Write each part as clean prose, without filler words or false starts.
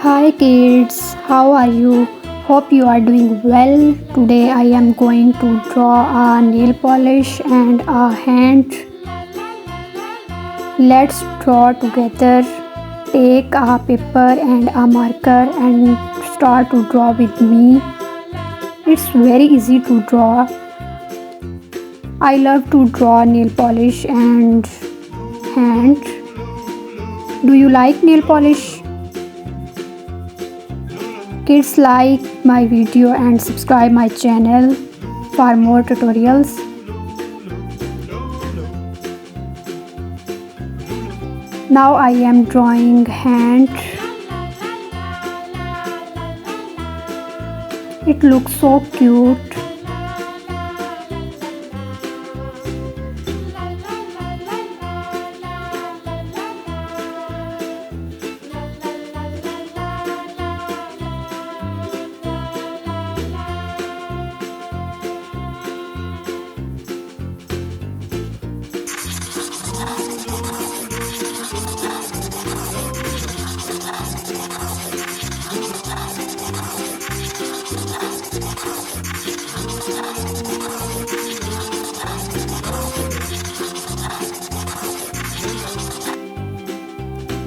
Hi kids, how are you? Hope you are doing well. Today I am going to draw a nail polish and a hand. Let's draw together. Take a paper and a marker and start to draw with me. It's very easy to draw. I love to draw nail polish and hand. Do you like nail polish? Kids, like my video and subscribe my channel for more tutorials. Now I am drawing hand. It looks so cute.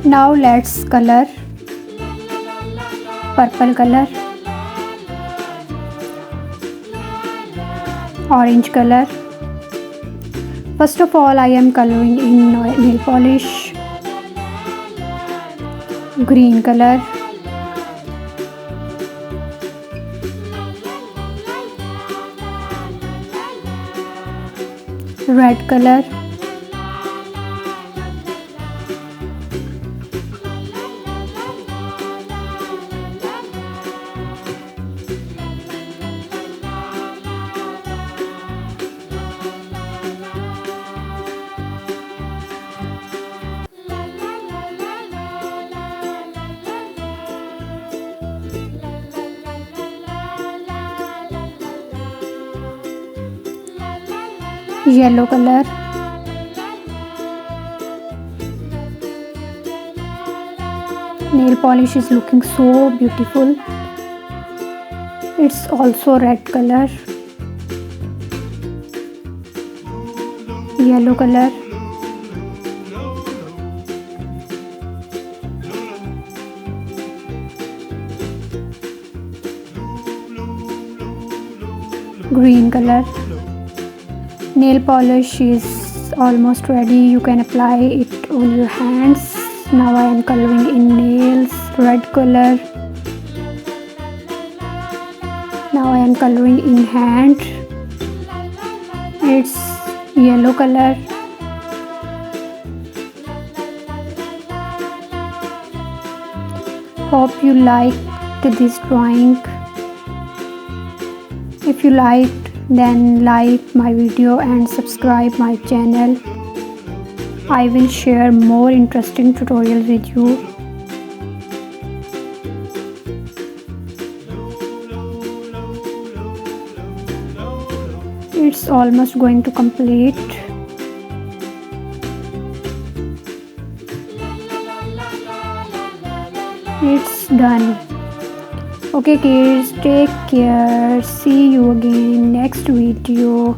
Now let's color. Purple color, orange color. First of all, I am coloring in nail polish. Green color, red color, yellow color, nail polish is looking so beautiful. It's also red color, yellow color, green color. Nail polish is almost ready. You can apply it on your hands. Now I am coloring in nails. Red color. Now I am coloring in hand. It's yellow color. Hope you liked this drawing. If you liked, then like my video and subscribe my channel. I will share more interesting tutorials with you. It's almost going to complete. It's done. Okay kids, take care. See you again next video.